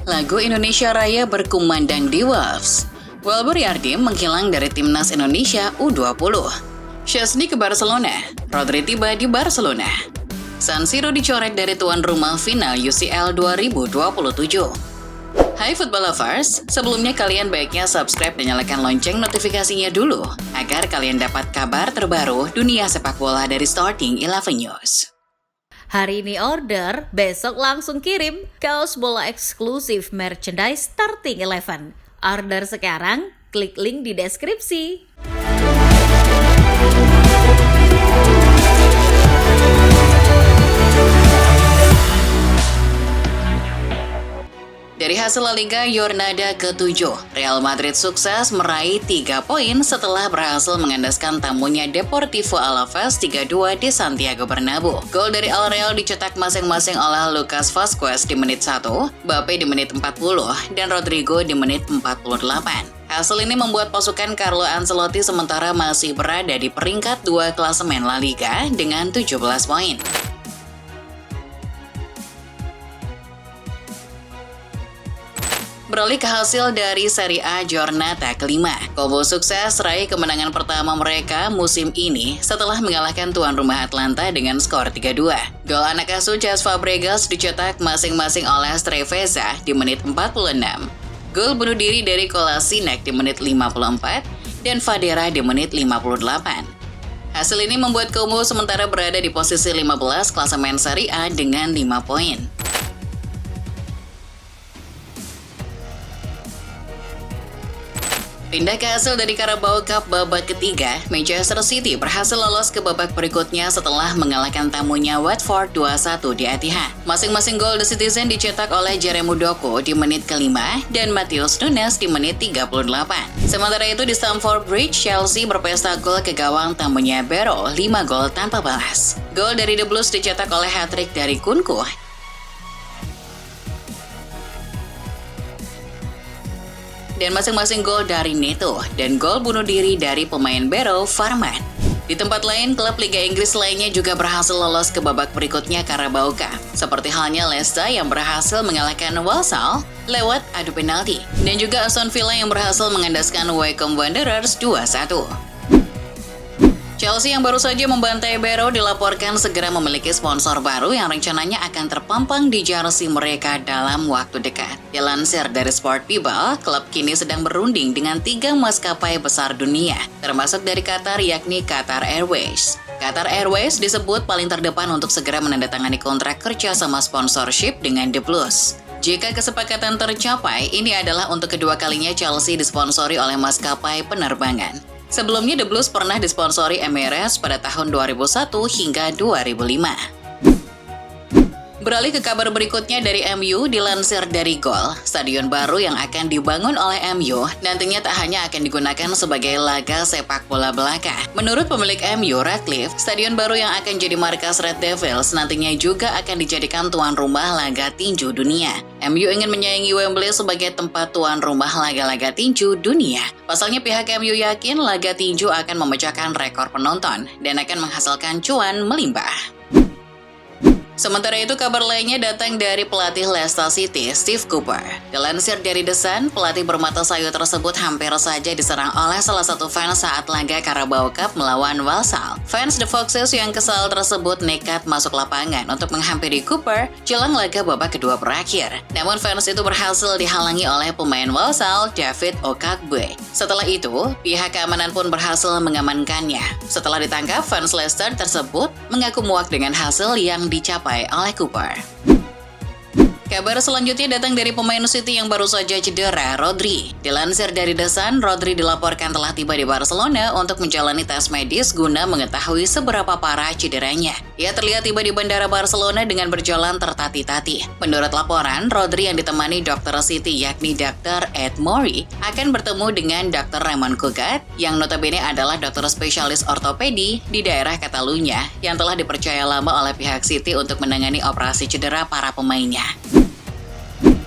Lagu Indonesia Raya berkumandang di Wolves. Wilbur Yardim menghilang dari timnas Indonesia U20. Szczęsny ke Barcelona. Rodri tiba di Barcelona. San Siro dicoret dari tuan rumah final UCL 2027. Hai football lovers, sebelumnya kalian baiknya subscribe dan nyalakan lonceng notifikasinya dulu agar kalian dapat kabar terbaru dunia sepak bola dari Starting 11 News. Hari ini order, besok langsung kirim kaos bola eksklusif merchandise Starting 11. Order sekarang, klik link di deskripsi. Dari hasil La Liga Jornada ke-7, Real Madrid sukses meraih 3 poin setelah berhasil mengandaskan tamunya Deportivo Alaves 3-2 di Santiago Bernabeu. Gol dari Al Real dicetak masing-masing oleh Lucas Vazquez di menit 1, Mbappe di menit 40, dan Rodrigo di menit 48. Hasil ini membuat pasukan Carlo Ancelotti sementara masih berada di peringkat 2 klasemen La Liga dengan 17 poin. Beralih ke hasil dari Serie A Jornada kelima. Como sukses raih kemenangan pertama mereka musim ini setelah mengalahkan tuan rumah Atlanta dengan skor 3-2. Gol anak asuh Cesc Fabregas dicetak masing-masing oleh Streveza di menit 46. Gol bunuh diri dari Kolasinac di menit 54 dan Fadera di menit 58. Hasil ini membuat Como sementara berada di posisi 15 klasemen Serie A dengan 5 poin. Pindah ke hasil dari Carabao Cup babak ketiga, Manchester City berhasil lolos ke babak berikutnya setelah mengalahkan tamunya Watford 2-1 di Etihad. Masing-masing gol The Citizen dicetak oleh Jeremy Doku di menit ke-5 dan Matheus Nunes di menit 38. Sementara itu di Stamford Bridge, Chelsea berpesta gol ke gawang tamunya Barrow 5 gol tanpa balas. Gol dari The Blues dicetak oleh hat-trick dari Kunku dan masing-masing gol dari Neto dan gol bunuh diri dari pemain Barrow Farman. Di tempat lain, klub Liga Inggris lainnya juga berhasil lolos ke babak berikutnya Carabao Cup, seperti halnya Leicester yang berhasil mengalahkan Walsall lewat adu penalti, dan juga Aston Villa yang berhasil mengandaskan Wycombe Wanderers 2-1. Chelsea yang baru saja membantai Barrow dilaporkan segera memiliki sponsor baru yang rencananya akan terpampang di jersey mereka dalam waktu dekat. Dilansir dari Sport People, klub kini sedang berunding dengan 3 maskapai besar dunia, termasuk dari Qatar yakni Qatar Airways. Qatar Airways disebut paling terdepan untuk segera menandatangani kontrak kerja sama sponsorship dengan The Blues. Jika kesepakatan tercapai, ini adalah untuk kedua kalinya Chelsea disponsori oleh maskapai penerbangan. Sebelumnya The Blues pernah disponsori Emirates pada tahun 2001 hingga 2005. Beralih ke kabar berikutnya dari MU, dilansir dari Goal, stadion baru yang akan dibangun oleh MU nantinya tak hanya akan digunakan sebagai laga sepak bola belaka. Menurut pemilik MU, Ratcliffe, stadion baru yang akan jadi markas Red Devils nantinya juga akan dijadikan tuan rumah laga tinju dunia. MU ingin menyaingi Wembley sebagai tempat tuan rumah laga-laga tinju dunia. Pasalnya pihak MU yakin laga tinju akan memecahkan rekor penonton dan akan menghasilkan cuan melimpah. Sementara itu, kabar lainnya datang dari pelatih Leicester City, Steve Cooper. Dilansir dari The Sun, pelatih bermata sayu tersebut hampir saja diserang oleh salah satu fans saat laga Carabao Cup melawan Walsall. Fans The Foxes yang kesal tersebut nekat masuk lapangan untuk menghampiri Cooper jelang laga babak kedua berakhir. Namun fans itu berhasil dihalangi oleh pemain Walsall, David Okakbe. Setelah itu, pihak keamanan pun berhasil mengamankannya. Setelah ditangkap, fans Leicester tersebut mengaku muak dengan hasil yang dicapai oleh Cooper. Kabar selanjutnya datang dari pemain City yang baru saja cedera, Rodri. Dilansir dari The Sun, Rodri dilaporkan telah tiba di Barcelona untuk menjalani tes medis guna mengetahui seberapa parah cederanya. Ia terlihat tiba di bandara Barcelona dengan berjalan tertati-tati. Menurut laporan, Rodri yang ditemani dokter City yakni Dr. Ed Mori akan bertemu dengan Dr. Ramon Cugat yang notabene adalah dokter spesialis ortopedi di daerah Catalunya yang telah dipercaya lama oleh pihak City untuk menangani operasi cedera para pemainnya.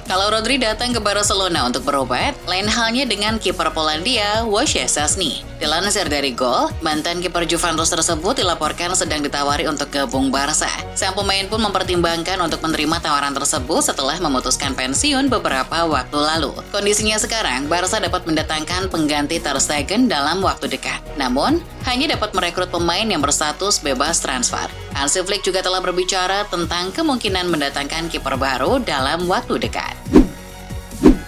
Kalau Rodri datang ke Barcelona untuk berobat, lain halnya dengan kiper Polandia, Wojciech Szczęsny. Dilansir dari Gol, mantan kiper Juventus tersebut dilaporkan sedang ditawari untuk gabung Barca. Sang pemain pun mempertimbangkan untuk menerima tawaran tersebut setelah memutuskan pensiun beberapa waktu lalu. Kondisinya sekarang, Barca dapat mendatangkan pengganti Ter Stegen dalam waktu dekat. Namun, hanya dapat merekrut pemain yang berstatus bebas transfer. Hansi Flick juga telah berbicara tentang kemungkinan mendatangkan kiper baru dalam waktu dekat.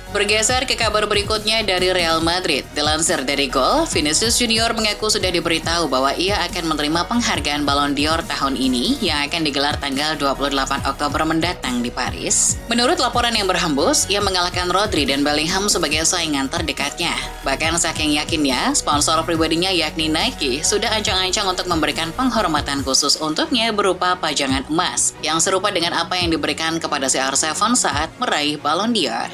Bergeser ke kabar berikutnya dari Real Madrid. Dilansir dari Gol, Vinicius Junior mengaku sudah diberitahu bahwa ia akan menerima penghargaan Ballon d'Or tahun ini yang akan digelar tanggal 28 Oktober mendatang di Paris. Menurut laporan yang berhembus, ia mengalahkan Rodri dan Bellingham sebagai saingan terdekatnya. Bahkan saking yakinnya, sponsor pribadinya yakni Nike sudah ancang-ancang untuk memberikan penghormatan khusus untuknya berupa pajangan emas, yang serupa dengan apa yang diberikan kepada CR7 saat meraih Ballon d'Or.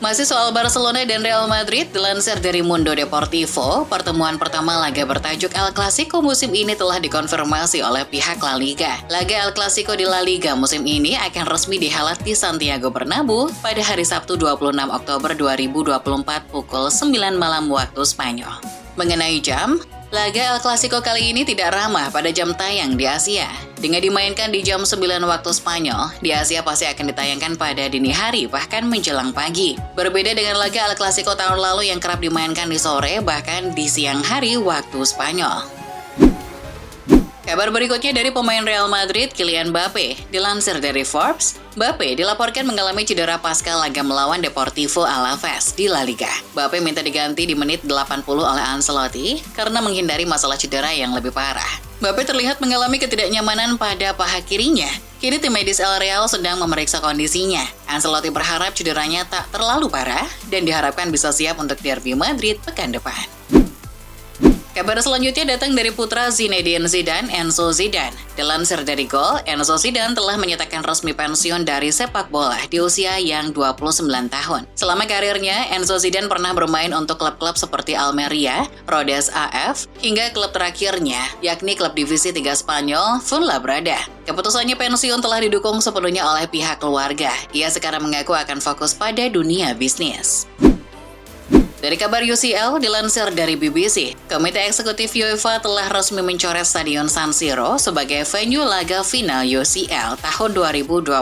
Masih soal Barcelona dan Real Madrid, dilansir dari Mundo Deportivo, pertemuan pertama laga bertajuk El Clasico musim ini telah dikonfirmasi oleh pihak La Liga. Laga El Clasico di La Liga musim ini akan resmi dihelat di Santiago Bernabeu pada hari Sabtu 26 Oktober 2024 pukul 9 malam waktu Spanyol. Mengenai jam, laga El Clasico kali ini tidak ramah pada jam tayang di Asia. Dengan dimainkan di jam 9 waktu Spanyol, di Asia pasti akan ditayangkan pada dini hari bahkan menjelang pagi. Berbeda dengan laga El Clasico tahun lalu yang kerap dimainkan di sore bahkan di siang hari waktu Spanyol. Kabar berikutnya dari pemain Real Madrid, Kylian Mbappe. Dilansir dari Forbes, Mbappe dilaporkan mengalami cedera pasca laga melawan Deportivo Alaves di La Liga. Mbappe minta diganti di menit 80 oleh Ancelotti karena menghindari masalah cedera yang lebih parah. Mbappe terlihat mengalami ketidaknyamanan pada paha kirinya. Kini tim medis El Real sedang memeriksa kondisinya. Ancelotti berharap cederanya tak terlalu parah dan diharapkan bisa siap untuk derby Madrid pekan depan. Kabar selanjutnya datang dari putra Zinedine Zidane, Enzo Zidane. Dilansir dari Gol, Enzo Zidane telah menyatakan resmi pensiun dari sepak bola di usia yang 29 tahun. Selama karirnya, Enzo Zidane pernah bermain untuk klub-klub seperti Almeria, Rodez AF, hingga klub terakhirnya, yakni klub divisi 3 Spanyol, Fuenlabrada. Keputusannya pensiun telah didukung sepenuhnya oleh pihak keluarga. Ia sekarang mengaku akan fokus pada dunia bisnis. Dari kabar UCL, dilansir dari BBC, Komite Eksekutif UEFA telah resmi mencoret Stadion San Siro sebagai venue laga final UCL tahun 2027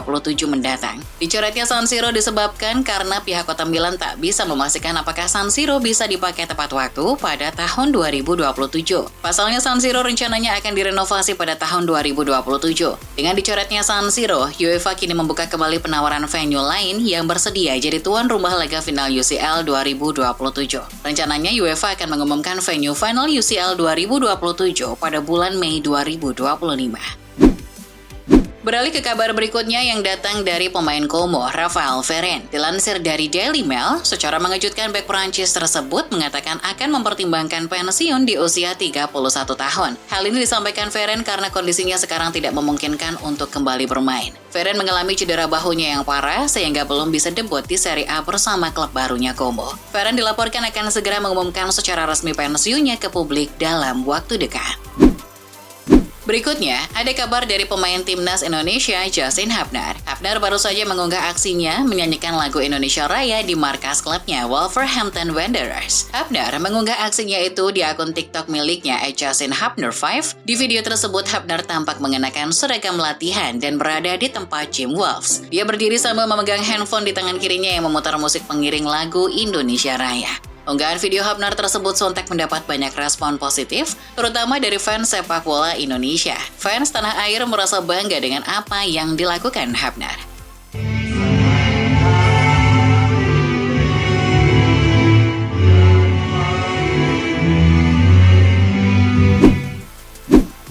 mendatang. Dicoretnya San Siro disebabkan karena pihak Kota Milan tak bisa memastikan apakah San Siro bisa dipakai tepat waktu pada tahun 2027. Pasalnya San Siro rencananya akan direnovasi pada tahun 2027. Dengan dicoretnya San Siro, UEFA kini membuka kembali penawaran venue lain yang bersedia jadi tuan rumah laga final UCL 2027. Rencananya UEFA akan mengumumkan venue final UCL 2027 pada bulan Mei 2025. Beralih ke kabar berikutnya yang datang dari pemain Como, Raphael Varane. Dilansir dari Daily Mail, secara mengejutkan bek Prancis tersebut mengatakan akan mempertimbangkan pensiun di usia 31 tahun. Hal ini disampaikan Varane karena kondisinya sekarang tidak memungkinkan untuk kembali bermain. Varane mengalami cedera bahunya yang parah sehingga belum bisa debut di Serie A bersama klub barunya Como. Varane dilaporkan akan segera mengumumkan secara resmi pensiunnya ke publik dalam waktu dekat. Berikutnya, ada kabar dari pemain timnas Indonesia, Justin Hubner. Hubner baru saja mengunggah aksinya menyanyikan lagu Indonesia Raya di markas klubnya Wolverhampton Wanderers. Hubner mengunggah aksinya itu di akun TikTok miliknya @JustinHubner5. Di video tersebut, Hubner tampak mengenakan seragam latihan dan berada di tempat gym Wolves. Dia berdiri sambil memegang handphone di tangan kirinya yang memutar musik pengiring lagu Indonesia Raya. Unggahan video Hubner tersebut sontak mendapat banyak respon positif, terutama dari fans sepak bola Indonesia. Fans tanah air merasa bangga dengan apa yang dilakukan Hubner.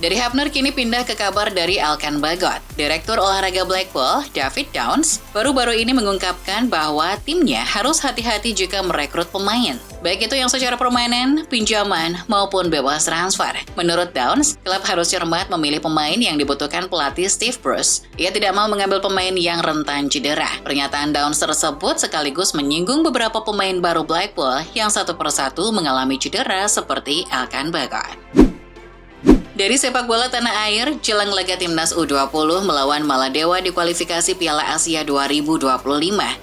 Dari Hubner kini pindah ke kabar dari Elkan Bagot. Direktur olahraga Blackpool, David Downs, baru-baru ini mengungkapkan bahwa timnya harus hati-hati jika merekrut pemain. Baik itu yang secara permanen, pinjaman, maupun bebas transfer. Menurut Downs, klub harus cermat memilih pemain yang dibutuhkan pelatih Steve Bruce. Ia tidak mau mengambil pemain yang rentan cedera. Pernyataan Downs tersebut sekaligus menyinggung beberapa pemain baru Blackpool yang satu persatu mengalami cedera seperti Elkan Bagot. Dari sepak bola tanah air, jelang laga Timnas U20 melawan Maladewa di kualifikasi Piala Asia 2025,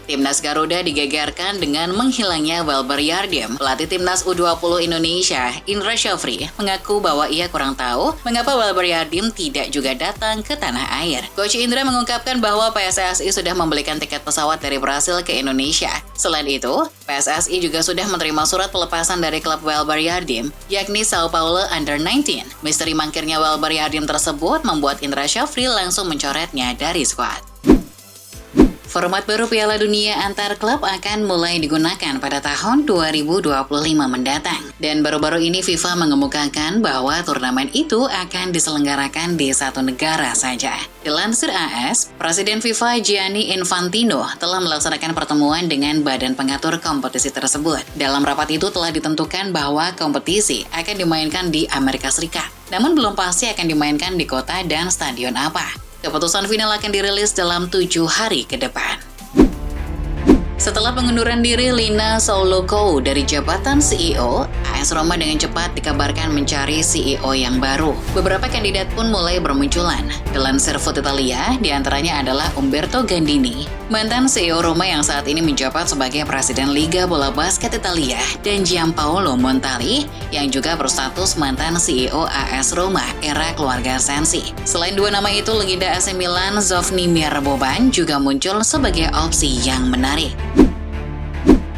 Timnas Garuda digegerkan dengan menghilangnya Welber Yardim. Pelatih Timnas U20 Indonesia, Indra Syafri, mengaku bahwa ia kurang tahu mengapa Welber Yardim tidak juga datang ke tanah air. Coach Indra mengungkapkan bahwa PSSI sudah membelikan tiket pesawat dari Brasil ke Indonesia. Selain itu, PSSI juga sudah menerima surat pelepasan dari klub Welber Yardim, yakni Sao Paulo Under-19. Misteri mangkirnya Welber Yardim tersebut membuat Indra Syafri langsung mencoretnya dari skuad. Format baru Piala Dunia antar klub akan mulai digunakan pada tahun 2025 mendatang. Dan baru-baru ini FIFA mengemukakan bahwa turnamen itu akan diselenggarakan di satu negara saja. Dilansir AS, Presiden FIFA Gianni Infantino telah melaksanakan pertemuan dengan badan pengatur kompetisi tersebut. Dalam rapat itu telah ditentukan bahwa kompetisi akan dimainkan di Amerika Serikat. Namun belum pasti akan dimainkan di kota dan stadion apa. Keputusan final akan dirilis dalam 7 hari ke depan. Setelah pengunduran diri Lina Souloko dari jabatan CEO, AS Roma dengan cepat dikabarkan mencari CEO yang baru. Beberapa kandidat pun mulai bermunculan. Dilansir Foot Italia, diantaranya adalah Umberto Gandini, mantan CEO Roma yang saat ini menjabat sebagai Presiden Liga Bola Basket Italia, dan Giampaolo Montali, yang juga berstatus mantan CEO AS Roma era keluarga Sensi. Selain dua nama itu, legenda AC Milan Zvonimir Boban juga muncul sebagai opsi yang menarik.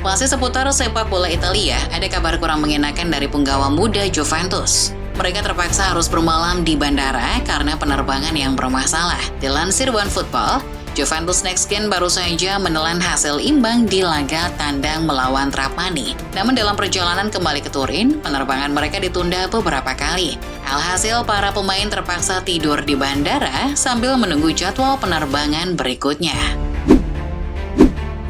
Masih seputar sepak bola Italia, ada kabar kurang mengenakan dari punggawa muda Juventus. Mereka terpaksa harus bermalam di bandara karena penerbangan yang bermasalah. Dilansir OneFootball, Juventus Next Gen baru saja menelan hasil imbang di laga tandang melawan Trapani. Namun dalam perjalanan kembali ke Turin, penerbangan mereka ditunda beberapa kali. Alhasil para pemain terpaksa tidur di bandara sambil menunggu jadwal penerbangan berikutnya.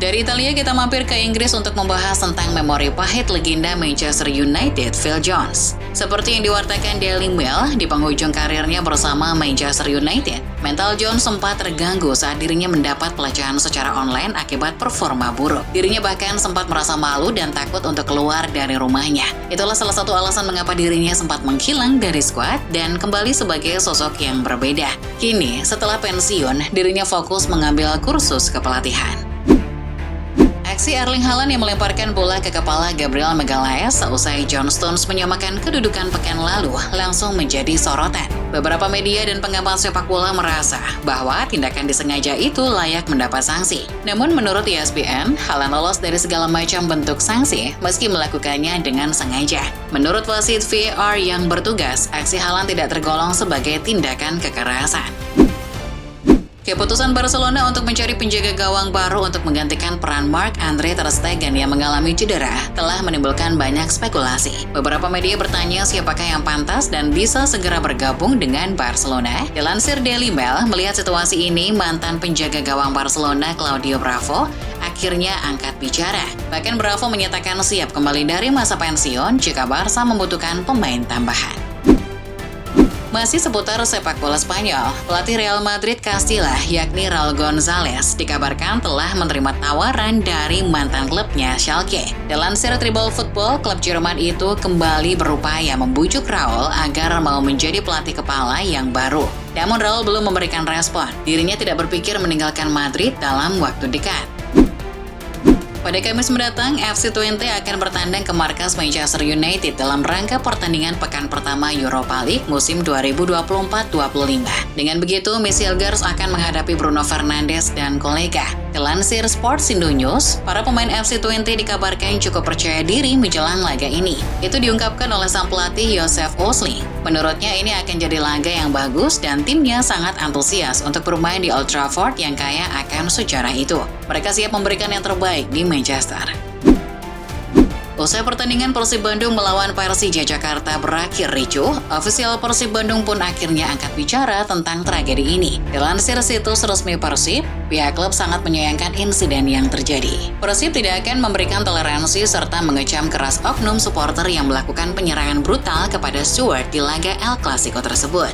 Dari Italia kita mampir ke Inggris untuk membahas tentang memori pahit legenda Manchester United, Phil Jones. Seperti yang diwartakan Daily Mail, di penghujung karirnya bersama Manchester United, mental Jones sempat terganggu saat dirinya mendapat pelecehan secara online akibat performa buruk. Dirinya bahkan sempat merasa malu dan takut untuk keluar dari rumahnya. Itulah salah satu alasan mengapa dirinya sempat menghilang dari skuad dan kembali sebagai sosok yang berbeda. Kini, setelah pensiun, dirinya fokus mengambil kursus kepelatihan. Aksi Erling Haaland yang melemparkan bola ke kepala Gabriel Magalhaes seusai John Stones menyamakan kedudukan pekan lalu langsung menjadi sorotan. Beberapa media dan pengamat sepak bola merasa bahwa tindakan disengaja itu layak mendapat sanksi. Namun menurut ESPN, Haaland lolos dari segala macam bentuk sanksi meski melakukannya dengan sengaja. Menurut wasit VAR yang bertugas, aksi Haaland tidak tergolong sebagai tindakan kekerasan. Keputusan Barcelona untuk mencari penjaga gawang baru untuk menggantikan peran Marc-Andre ter Stegen yang mengalami cedera telah menimbulkan banyak spekulasi. Beberapa media bertanya siapakah yang pantas dan bisa segera bergabung dengan Barcelona. Dilansir Daily Mail, melihat situasi ini, mantan penjaga gawang Barcelona Claudio Bravo akhirnya angkat bicara. Bahkan Bravo menyatakan siap kembali dari masa pensiun jika Barca membutuhkan pemain tambahan. Masih seputar sepak bola Spanyol, pelatih Real Madrid Castilla, yakni Raul González, dikabarkan telah menerima tawaran dari mantan klubnya Schalke. Dilansir Tribal Football, klub Jerman itu kembali berupaya membujuk Raul agar mau menjadi pelatih kepala yang baru. Namun Raul belum memberikan respon. Dirinya tidak berpikir meninggalkan Madrid dalam waktu dekat. Pada Kamis mendatang, FC20 akan bertandang ke markas Manchester United dalam rangka pertandingan pekan pertama Europa League musim 2024-25. Dengan begitu, Michel Gers akan menghadapi Bruno Fernandes dan kolega. Dilansir Sports Indo News, para pemain FC20 dikabarkan cukup percaya diri menjelang laga ini. Itu diungkapkan oleh sang pelatih Joseph Ozil. Menurutnya ini akan jadi laga yang bagus dan timnya sangat antusias untuk bermain di Old Trafford yang kaya akan sejarah itu. Mereka siap memberikan yang terbaik di Manchester. Usai pertandingan Persib Bandung melawan Persija Jakarta berakhir ricuh, ofisial Persib Bandung pun akhirnya angkat bicara tentang tragedi ini. Dilansir situs resmi Persib, pihak klub sangat menyayangkan insiden yang terjadi. Persib tidak akan memberikan toleransi serta mengecam keras oknum supporter yang melakukan penyerangan brutal kepada Stewart di laga El Clasico tersebut.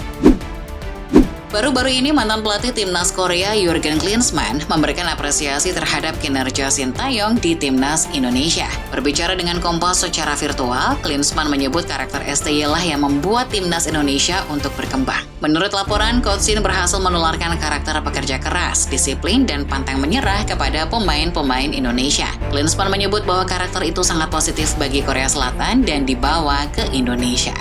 Baru-baru ini mantan pelatih timnas Korea Jurgen Klinsmann memberikan apresiasi terhadap kinerja Sintayong di timnas Indonesia. Berbicara dengan Kompas secara virtual, Klinsmann menyebut karakter STY lah yang membuat timnas Indonesia untuk berkembang. Menurut laporan, Coach Shin berhasil menularkan karakter pekerja keras, disiplin, dan pantang menyerah kepada pemain-pemain Indonesia. Klinsmann menyebut bahwa karakter itu sangat positif bagi Korea Selatan dan dibawa ke Indonesia.